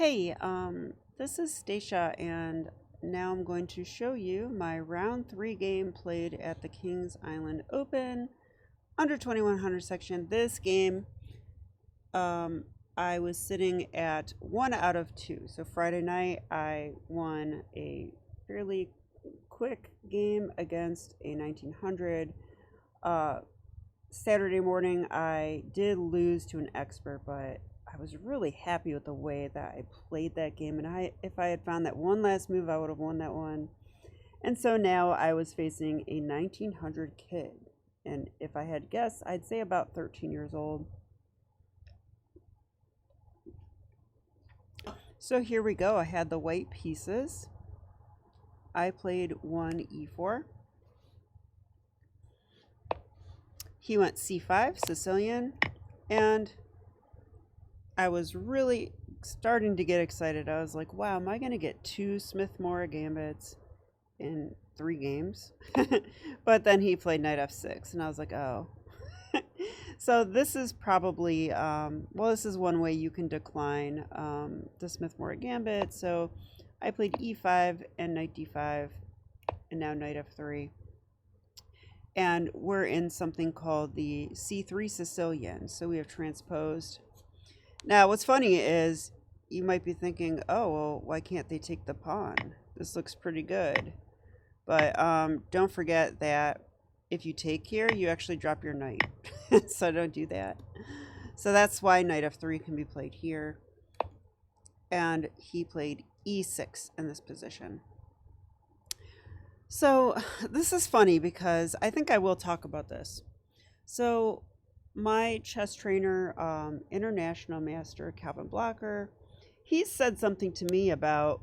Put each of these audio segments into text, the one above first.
Hey, this is Stacia, and now I'm going to show you my round 3 game played at the Kings Island Open under 2100 section. This game, I was sitting at 1 out of 2. So Friday night, I won a fairly quick game against a 1900. Saturday morning, I did lose to an expert, but I was really happy with the way that I played that game. And if I had found that one last move, I would have won that one. And so now I was facing a 1900 kid. And if I had guessed, I'd say about 13 years old. So here we go. I had the white pieces. I played one e4. He went c5, Sicilian, and I was really starting to get excited. I was like, wow, am I going to get 2 Smith-Morra gambits in 3 games? But then he played knight f6, and I was like, oh. So this is probably, this is one way you can decline the Smith-Morra gambit. So I played e5 and knight d5, and now knight f3. And we're in something called the c3 Sicilian. So we have transposed. Now, what's funny is you might be thinking, oh, well, why can't they take the pawn? This looks pretty good. But don't forget that if you take here, you actually drop your knight. So don't do that. So that's why knight f3 can be played here. And he played e6 in this position. So this is funny because I think I will talk about this. So my chess trainer, international master Calvin Blocker, he said something to me about,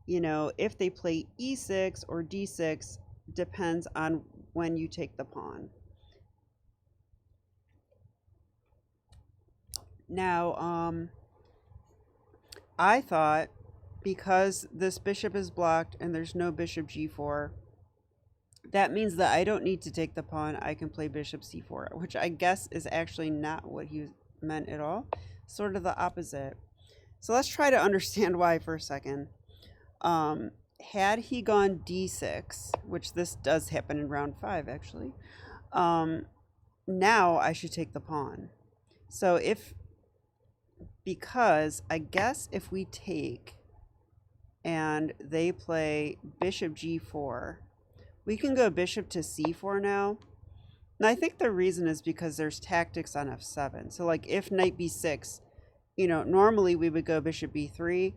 if they play e6 or d6 depends on when you take the pawn. Now, I thought because this bishop is blocked and there's no bishop g4, that means that I don't need to take the pawn. I can play bishop c4, which I guess is actually not what he meant at all. Sort of the opposite. So let's try to understand why for a second. Had he gone d6, which this does happen in round 5 actually, now I should take the pawn. So because I guess if we take and they play bishop g4, we can go bishop to c4 now. And I think the reason is because there's tactics on f7. So like if knight b6, normally we would go bishop b3,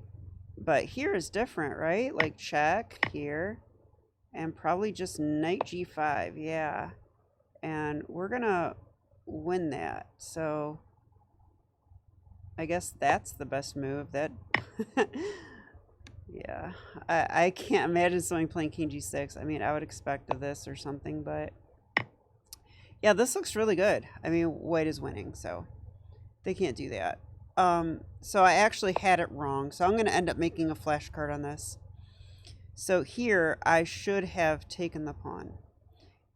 but here is different, right? Like check here and probably just knight g5. Yeah. And we're going to win that. So I guess that's the best move. That yeah, I can't imagine someone playing king g6. I mean, I would expect this or something, but yeah, this looks really good. I mean, white is winning, so they can't do that. So I actually had it wrong, so I'm going to end up making a flashcard on this. So here, I should have taken the pawn.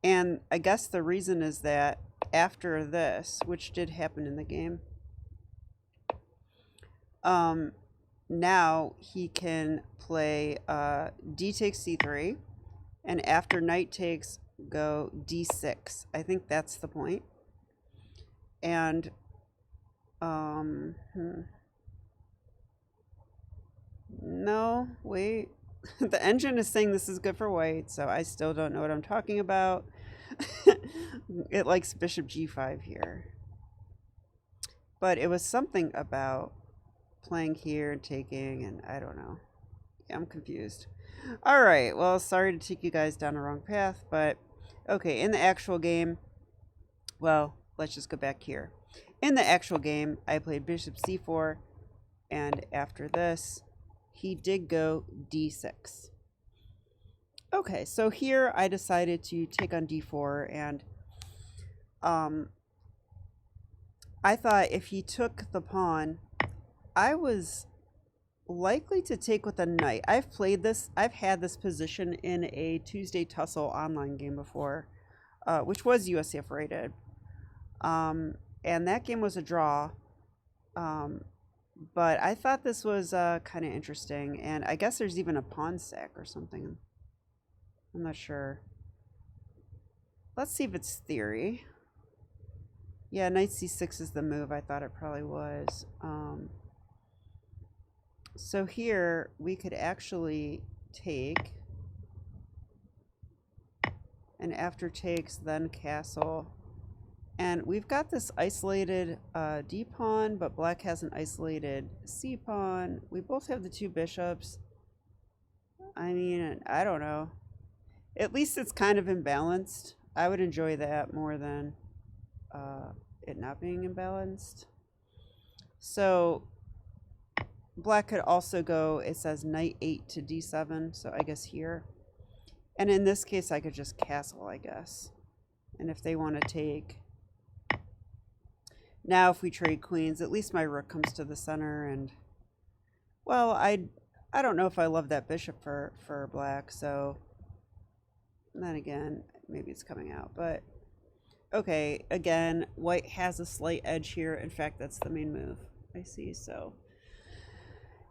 And I guess the reason is that after this, which did happen in the game, now he can play d takes c3, and after knight takes, go d6. I think that's the point. And no, wait. The engine is saying this is good for white, so I still don't know what I'm talking about. It likes bishop g5 here. But it was something about playing here and taking, and I don't know. Yeah, I'm confused. All right, well, sorry to take you guys down the wrong path, but okay, in the actual game, well, let's just go back here. In the actual game, I played bishop c4, and after this, he did go d6. Okay, so here I decided to take on d4, and I thought if he took the pawn, I was likely to take with a knight. I've had this position in a Tuesday Tussle online game before, which was USCF rated. And that game was a draw. But I thought this was kind of interesting, and I guess there's even a pawn sack or something. I'm not sure. Let's see if it's theory. Yeah, knight c6 is the move. I thought it probably was. So here we could actually take, and after takes, then castle. And we've got this isolated d pawn, but black has an isolated c pawn. We both have the two bishops. I mean, I don't know. At least it's kind of imbalanced. I would enjoy that more than it not being imbalanced. So black could also go, it says knight 8 to d7, so I guess here. And in this case, I could just castle, I guess. And if they want to take... Now if we trade queens, at least my rook comes to the center, and... Well, I don't know if I love that bishop for black, so... And then again, maybe it's coming out, but... Okay, again, white has a slight edge here. In fact, that's the main move, I see, so...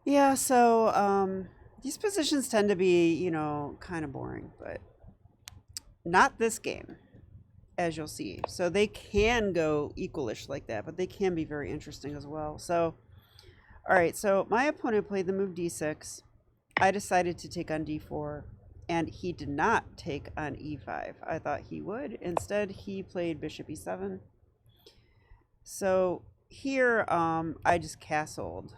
Yeah, so these positions tend to be, you know, kind of boring, but not this game, as you'll see. So they can go equalish like that, but they can be very interesting as well. So, all right, so my opponent played the move d6. I decided to take on d4, and he did not take on e5. I thought he would. Instead, he played bishop e7. So here, I just castled.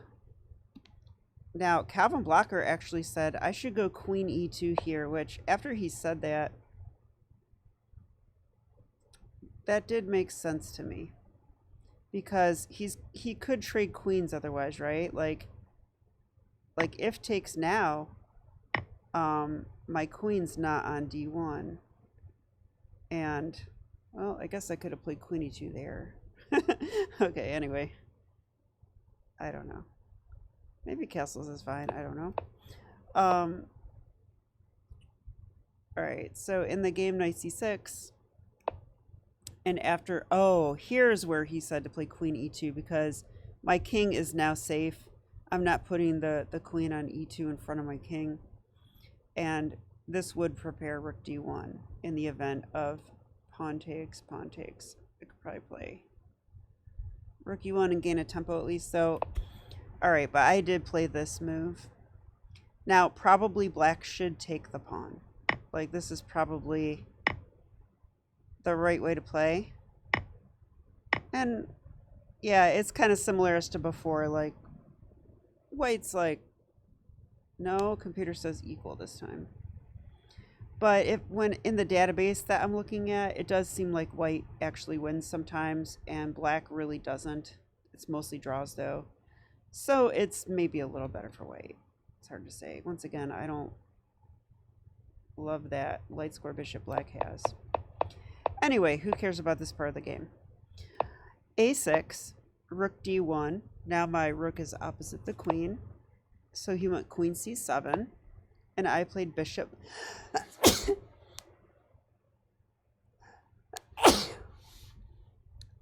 Now, Calvin Blocker actually said I should go queen e2 here, which after he said that, that did make sense to me. Because he could trade queens otherwise, right? Like if takes now, my queen's not on d1. And, well, I guess I could have played queen e2 there. Okay, anyway. I don't know. Maybe castles is fine. I don't know. All right. So in the game, knight c6. And after, oh, here's where he said to play queen e2 because my king is now safe. I'm not putting the queen on e2 in front of my king. And this would prepare rook d1 in the event of pawn takes, pawn takes. I could probably play rook e1 and gain a tempo at least. So... All right, but I did play this move. Now, probably black should take the pawn. Like, this is probably the right way to play. And, yeah, it's kind of similar as to before. Like, white's like, no, computer says equal this time. But when in the database that I'm looking at, it does seem like white actually wins sometimes, and black really doesn't. It's mostly draws, though. So it's maybe a little better for white. It's hard to say. Once again, I don't love that light square bishop black has. Anyway, who cares about this part of the game? a6, rook d1. Now my rook is opposite the queen. So he went queen c7. And I played bishop.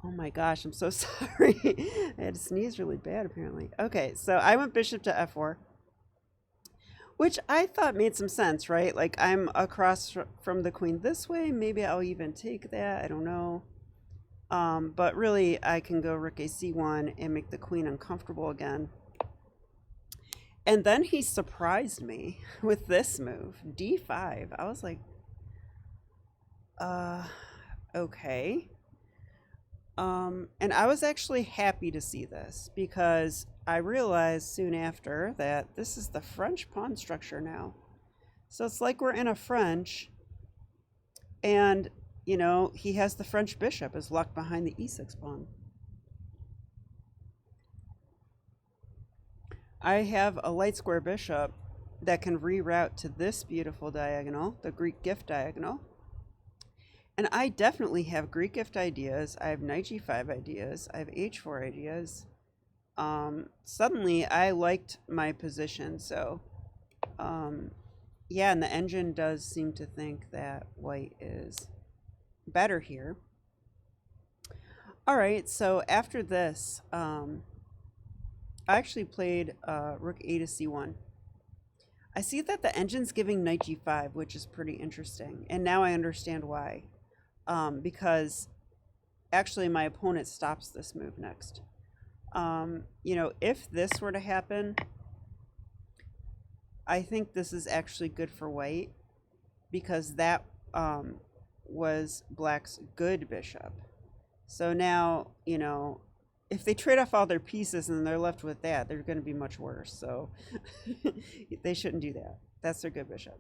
Oh my gosh, I'm so sorry. I had to sneeze really bad, apparently. Okay, so I went bishop to f4, which I thought made some sense, right? Like, I'm across from the queen this way. Maybe I'll even take that. I don't know. But really, I can go rook a c1 and make the queen uncomfortable again. And then he surprised me with this move, d5. I was like, okay. And I was actually happy to see this because I realized soon after that this is the French pawn structure now. So it's like we're in a French, and, you know, he has the French bishop is locked behind the e6 pawn. I have a light square bishop that can reroute to this beautiful diagonal, the Greek gift diagonal. And I definitely have Greek gift ideas. I have knight g5 ideas. I have h4 ideas. Suddenly, I liked my position. So, yeah, and the engine does seem to think that white is better here. All right, so after this, I actually played rook a to c1. I see that the engine's giving knight g5, which is pretty interesting. And now I understand why. Because actually my opponent stops this move next. You know, if this were to happen, I think this is actually good for white, because that was black's good bishop. So now, you know, if they trade off all their pieces and they're left with that, they're going to be much worse. So they shouldn't do that. That's their good bishop.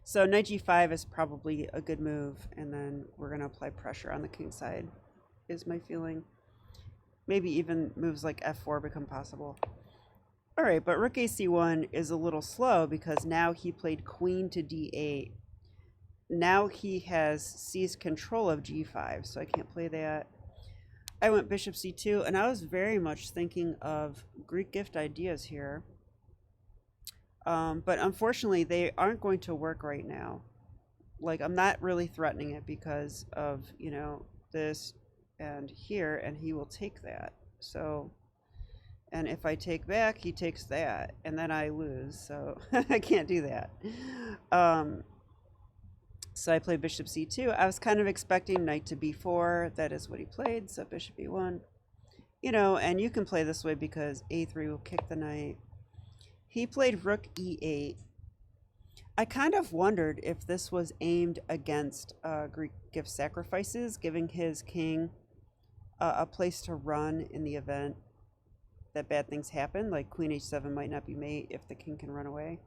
So knight g5 is probably a good move, and then we're going to apply pressure on the king side, is my feeling. Maybe even moves like f4 become possible. All right, but rook a c1 is a little slow because now he played queen to d8. Now he has seized control of g5, so I can't play that. I went bishop c2, and I was very much thinking of Greek gift ideas here. But unfortunately, they aren't going to work right now. Like, I'm not really threatening it because of, you know, this and here, and he will take that. So, and if I take back, he takes that, and then I lose. So I can't do that. So I played bishop c2. I was kind of expecting knight to b4. That is what he played, so bishop e1. You know, and you can play this way because a3 will kick the knight. He played rook e8. I kind of wondered if this was aimed against Greek gift sacrifices, giving his king a place to run in the event that bad things happen, like queen h7 might not be mate if the king can run away.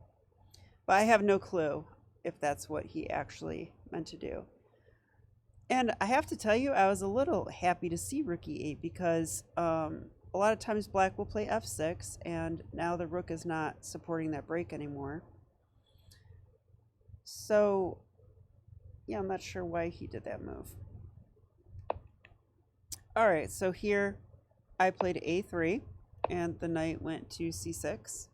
But I have no clue if that's what he actually meant to do. And I have to tell you, I was a little happy to see rook e8 because a lot of times black will play f6, and now the rook is not supporting that break anymore. So, yeah, I'm not sure why he did that move. All right, so here I played a3, and the knight went to c6.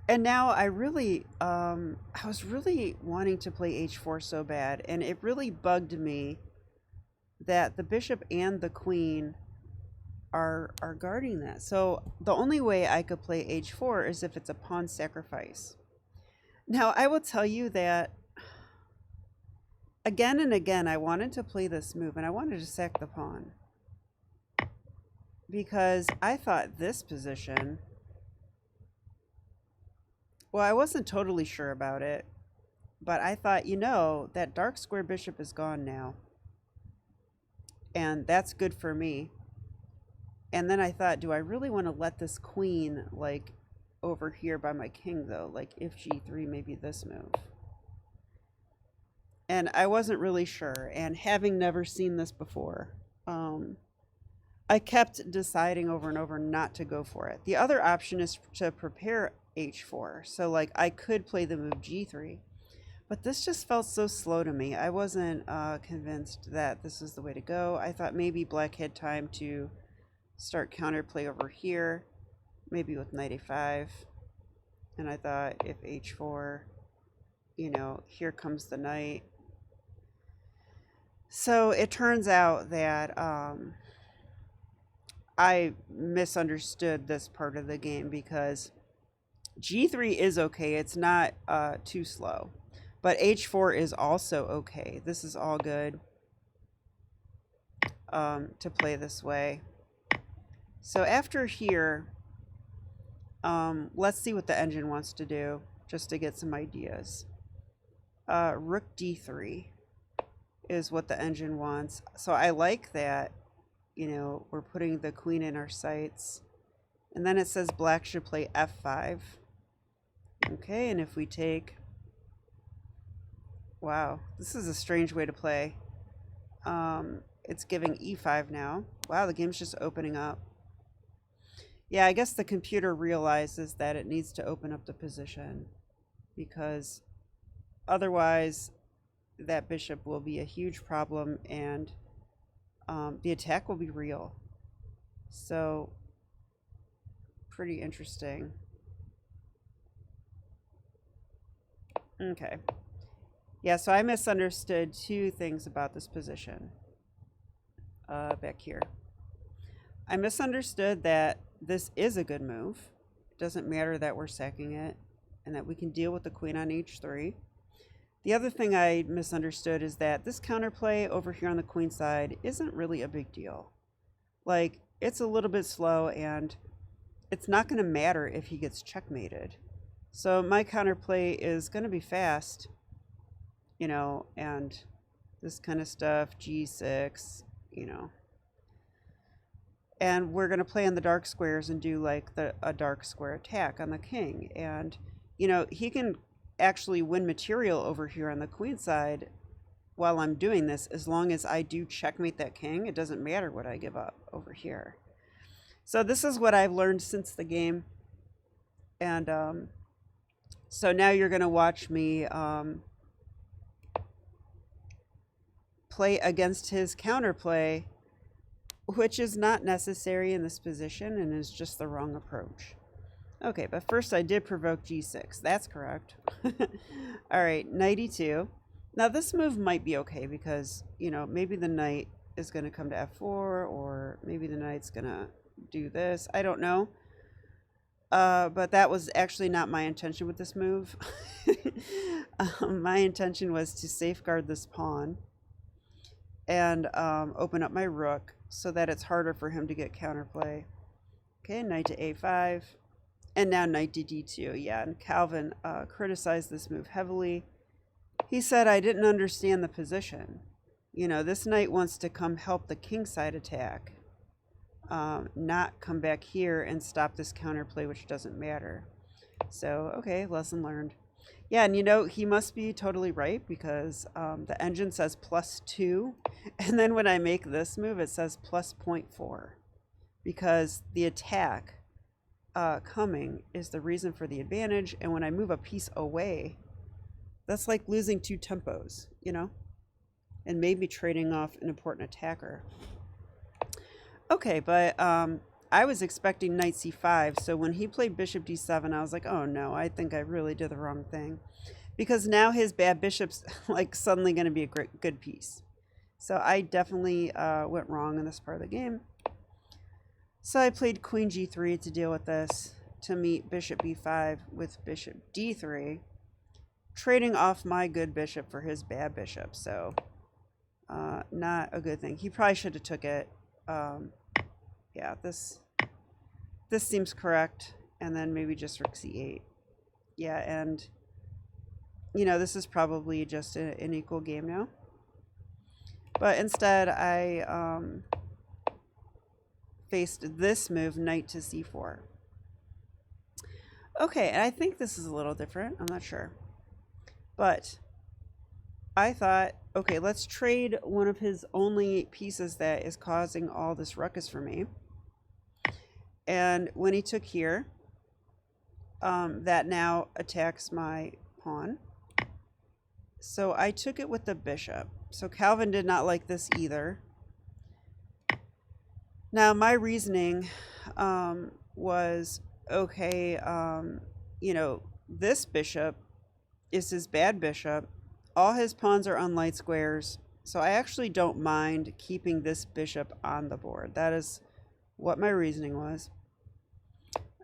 And now I really, I was really wanting to play h4 so bad, and it really bugged me that the bishop and the queen are guarding that. So the only way I could play h4 is if it's a pawn sacrifice. Now, I will tell you that again and again, I wanted to play this move, and I wanted to sack the pawn because I thought this position, well, I wasn't totally sure about it, but I thought, you know, that dark square bishop is gone now, and that's good for me. And then I thought, do I really want to let this queen, like, over here by my king, though? Like, if g3, maybe this move. And I wasn't really sure, and having never seen this before, I kept deciding over and over not to go for it. The other option is to prepare h4. So, like, I could play the move g3, but this just felt so slow to me. I wasn't convinced that this is the way to go. I thought maybe black had time to start counterplay over here, maybe with knight a5. And I thought if h4, you know, here comes the knight. So it turns out that I misunderstood this part of the game because g3 is okay. It's not too slow. But h4 is also okay. This is all good to play this way. So after here, let's see what the engine wants to do, just to get some ideas. Rook d3 is what the engine wants. So I like that, you know, we're putting the queen in our sights. And then it says black should play f5. Okay, and if we take... Wow, this is a strange way to play. It's giving e5 now. Wow, the game's just opening up. Yeah, I guess the computer realizes that it needs to open up the position because otherwise that bishop will be a huge problem and the attack will be real. So, pretty interesting. Okay. Yeah, so I misunderstood two things about this position back here. I misunderstood that this is a good move. It doesn't matter that we're sacking it and that we can deal with the queen on h3. The other thing I misunderstood is that this counterplay over here on the queen side isn't really a big deal. Like, it's a little bit slow, and it's not going to matter if he gets checkmated. So my counterplay is going to be fast, you know, and this kind of stuff, g6, you know. And we're going to play on the dark squares and do like a dark square attack on the king. And, you know, he can actually win material over here on the queen side while I'm doing this, as long as I do checkmate that king. It doesn't matter what I give up over here. So this is what I've learned since the game. And so now you're going to watch me play against his counterplay, which is not necessary in this position and is just the wrong approach. Okay, but first I did provoke g6. That's correct. All right, knight e2. Now this move might be okay because, you know, maybe the knight is going to come to f4, or maybe the knight's going to do this. I don't know. But that was actually not my intention with this move. My intention was to safeguard this pawn and open up my rook so that it's harder for him to get counterplay. Okay, knight to a5. And now knight to d2. Yeah, and Calvin criticized this move heavily. He said I didn't understand the position. You know, this knight wants to come help the kingside attack, not come back here and stop this counterplay, which doesn't matter. So, okay, lesson learned. Yeah, and you know, he must be totally right, because the engine says +2, and then when I make this move, it says +0.4, because the attack coming is the reason for the advantage, and when I move a piece away, that's like losing 2 tempos, you know, and maybe trading off an important attacker. Okay, but I was expecting knight c5, so when he played bishop d7, I was like, oh no, I think I really did the wrong thing, because now his bad bishop's like suddenly going to be a good piece. So I definitely went wrong in this part of the game. So I played queen g3 to deal with this, to meet bishop b5 with bishop d3, trading off my good bishop for his bad bishop. So not a good thing. He probably should have took it. Yeah, this seems correct. And then maybe just rook c8. Yeah, and you know, this is probably just an equal game now. But instead, I faced this move, knight to c4. Okay, and I think this is a little different. I'm not sure. But I thought, okay, let's trade one of his only pieces that is causing all this ruckus for me. And when he took here, that now attacks my pawn. So I took it with the bishop. So Calvin did not like this either. Now my reasoning was, okay, you know, this bishop is his bad bishop. All his pawns are on light squares, so I actually don't mind keeping this bishop on the board. That is what my reasoning was.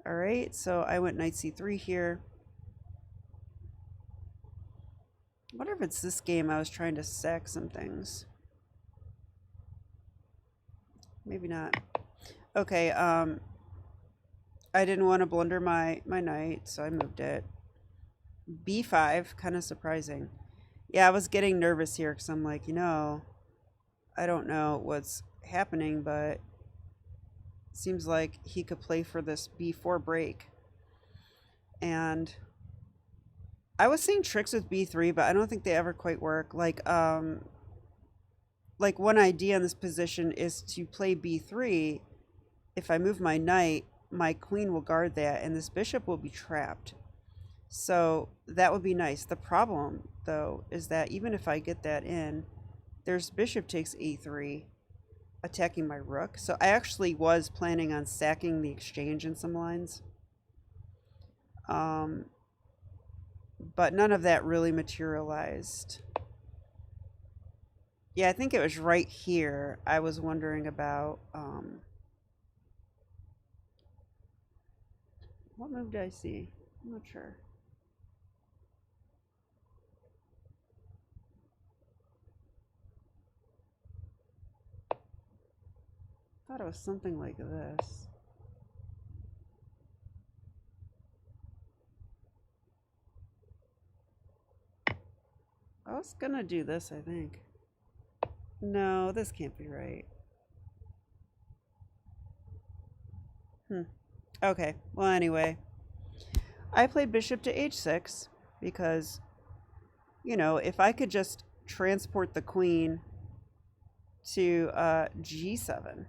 All right, so I went knight c3 here. I wonder if it's this game I was trying to sack some things. Maybe not. Okay, I didn't want to blunder my knight, so I moved it. b5, kind of surprising. Yeah, I was getting nervous here because I'm like, you know, I don't know what's happening, but it seems like he could play for this b4 break. And I was seeing tricks with b3, but I don't think they ever quite work. Like one idea in this position is to play b3. If I move my knight, my queen will guard that, and this bishop will be trapped. So that would be nice. The problem, though, is that even if I get that in, there's bishop takes e3, attacking my rook. So I actually was planning on sacking the exchange in some lines. But none of that really materialized. Yeah, I think it was right here I was wondering about What move did I see? I'm not sure. I thought it was something like this. I was gonna do this, I think. No, this can't be right. Okay, well, anyway. I played bishop to h6 because, you know, if I could just transport the queen to g7,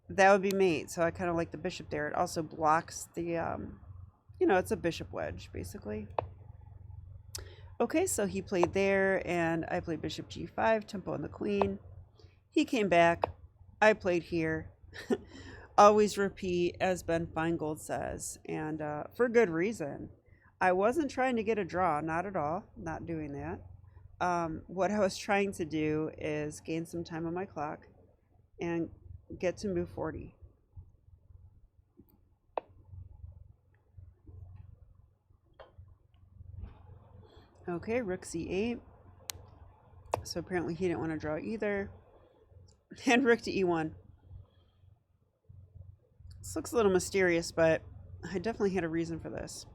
that would be mate. So I kind of like the bishop there. It also blocks the, you know, it's a bishop wedge, basically. Okay, so he played there, and I played bishop g5, tempo on the queen. He came back. I played here. Always repeat, as Ben Feingold says, and for good reason. I wasn't trying to get a draw, not at all, not doing that. What I was trying to do is gain some time on my clock and get to move 40. Okay, rook c8. So apparently he didn't want to draw either. And rook to e1. This looks a little mysterious, but I definitely had a reason for this.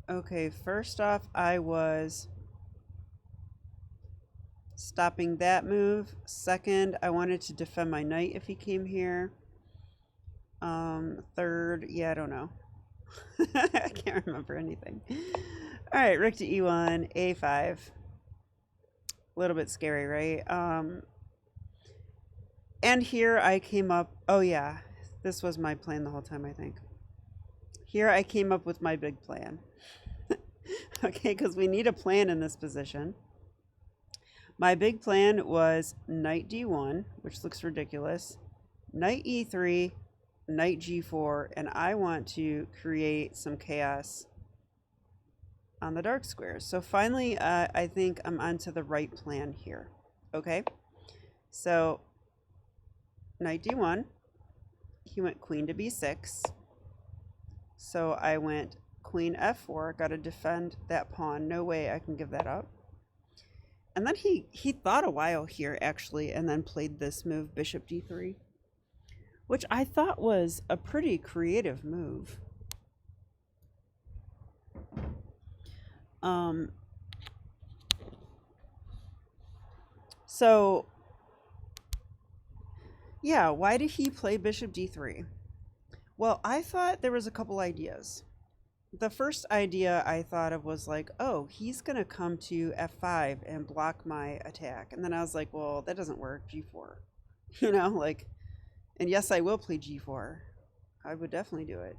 Okay, first off, I was stopping that move. Second, I wanted to defend my knight if he came here. Third, yeah, I don't know. I can't remember anything. All right, rook to e1, a5. A little bit scary, right? And here I came up, oh yeah, this was my plan the whole time, I think. Here I came up with my big plan. Okay, because we need a plan in this position. My big plan was knight d1, which looks ridiculous, knight e3, knight g4, and I want to create some chaos on the dark squares. So finally, I think I'm onto the right plan here. Okay, so knight d1, he went queen to b6, so I went queen f4, got to defend that pawn, no way I can give that up. And then he thought a while here, actually, and then played this move, bishop d3, which I thought was a pretty creative move. So, yeah, why did he play bishop d3? Well, I thought there was a couple ideas. The first idea I thought of was like, oh, he's going to come to f5 and block my attack. And then I was like, well, that doesn't work, g4. You know, like, and yes, I will play g4. I would definitely do it.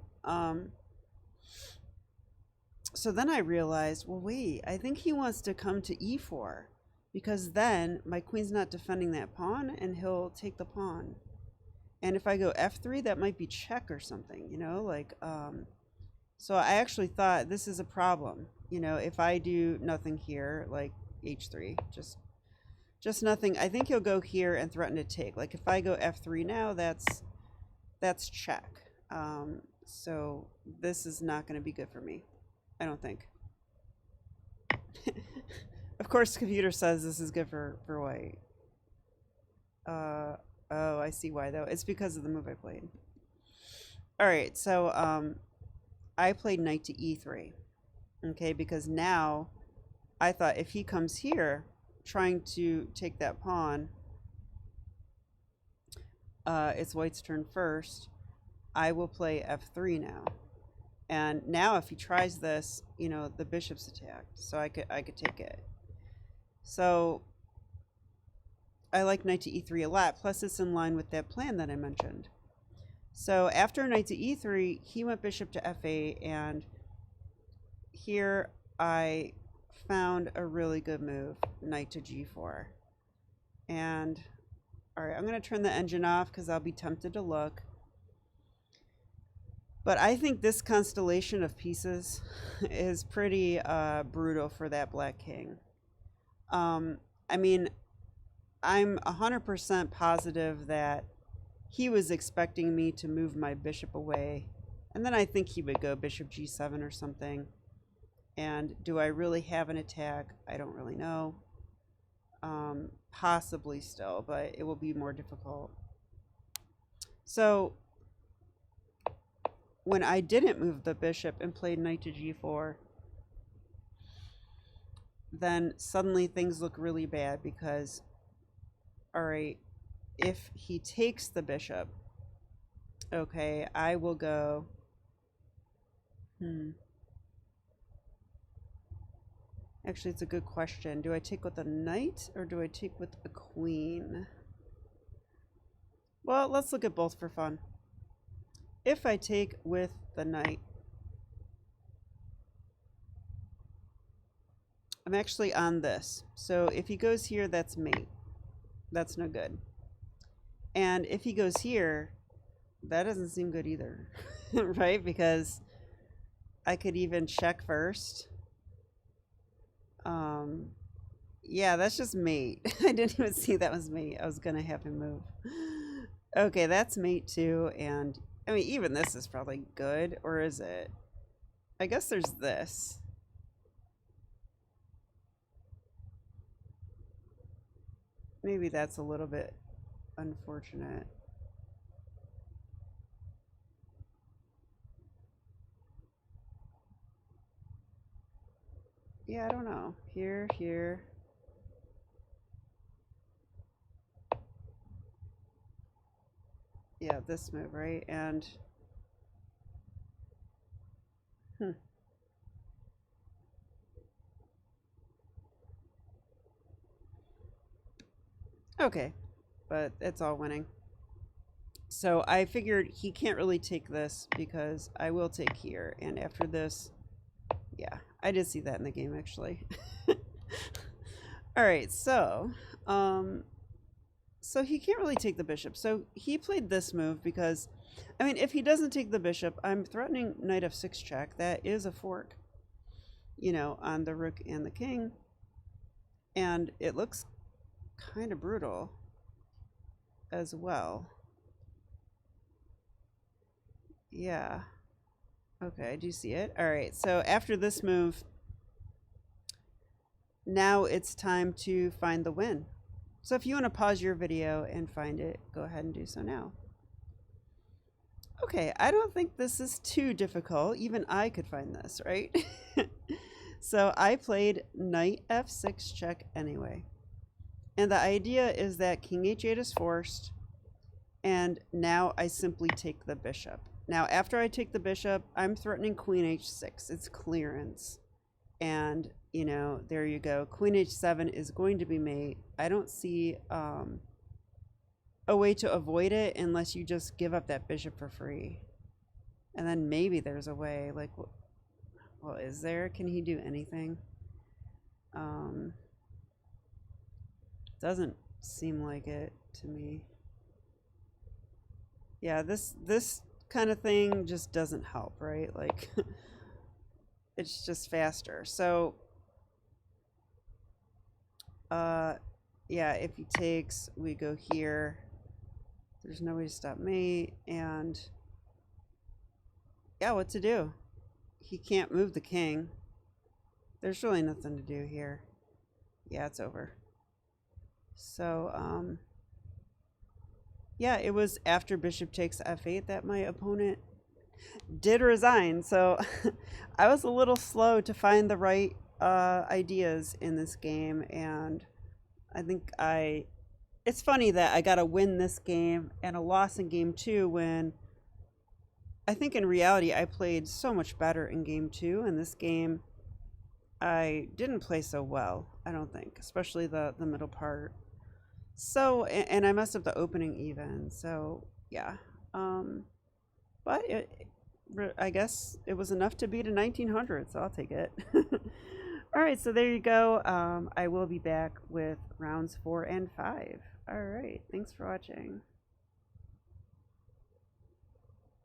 So then I realized, well, wait, I think he wants to come to e4 because then my queen's not defending that pawn and he'll take the pawn. And if I go f3, that might be check or something, you know, like, so I actually thought this is a problem. You know, if I do nothing here, like h3, just nothing, I think he'll go here and threaten to take. Like if I go f3 now, that's check. So this is not going to be good for me, I don't think. Of course, the computer says this is good for white. Oh, I see why though. It's because of the move I played. All right, so I played knight to e3. Okay, because now I thought if he comes here trying to take that pawn, it's white's turn first. I will play f3 now. And now if he tries this, you know, the bishop's attacked. So I could take it. So I like knight to e3 a lot. Plus it's in line with that plan that I mentioned. So after knight to e3, he went bishop to f8, and here I found a really good move, knight to g4. And all right, I'm going to turn the engine off because I'll be tempted to look. But I think this constellation of pieces is pretty brutal for that black king. I mean, I'm 100% positive that he was expecting me to move my bishop away. And then I think he would go bishop g7 or something. And do I really have an attack? I don't really know. Possibly still, but it will be more difficult. So when I didn't move the bishop and played knight to g4, then suddenly things look really bad because, all right, if he takes the bishop, okay, I will go, Actually, it's a good question. Do I take with a knight or do I take with a queen? Well, let's look at both for fun. If I take with the knight, I'm actually on this. So if he goes here, that's mate. That's no good. And if he goes here, that doesn't seem good either, right? Because I could even check first. Yeah, that's just mate. I didn't even see that was mate. I was gonna have him move. Okay, that's mate too, and I mean, even this is probably good, or is it? I guess there's this. Maybe that's a little bit unfortunate. Yeah, I don't know. Here. Yeah, this move, right? And okay, but it's all winning. So I figured he can't really take this because I will take here, and after this, yeah, I did see that in the game actually. All right, so so he can't really take the bishop. So he played this move because, I mean, if he doesn't take the bishop, I'm threatening knight f6 check. That is a fork, you know, on the rook and the king. And it looks kind of brutal as well. Yeah. Okay, do you see it? All right, so after this move, now it's time to find the win. So if you want to pause your video and find it, go ahead and do so now. Okay, I don't think this is too difficult. Even I could find this, right? So I played knight f6 check anyway. And the idea is that king h8 is forced, and now I simply take the bishop. Now, after I take the bishop, I'm threatening queen h6. It's clearance. And, you know, there you go. Queen h7 is going to be mate. I don't see a way to avoid it unless you just give up that bishop for free. And then maybe there's a way. Like, well, is there? Can he do anything? Doesn't seem like it to me. Yeah, this kind of thing just doesn't help, right? Like, it's just faster. So, yeah, if he takes, we go here. There's no way to stop mate, and yeah, what to do? He can't move the king. There's really nothing to do here. Yeah, it's over. So, yeah, it was after bishop takes f8 that my opponent did resign. So I was a little slow to find the right ideas in this game, and I think it's funny that I got to win this game and a loss in game 2 when I think in reality I played so much better in game 2, and this game I didn't play so well, I don't think, especially the middle part. So, and I messed up the opening even, so yeah. But I guess it was enough to beat a 1900, so I'll take it. All right, so there you go. I will be back with rounds 4 and 5. All right, thanks for watching.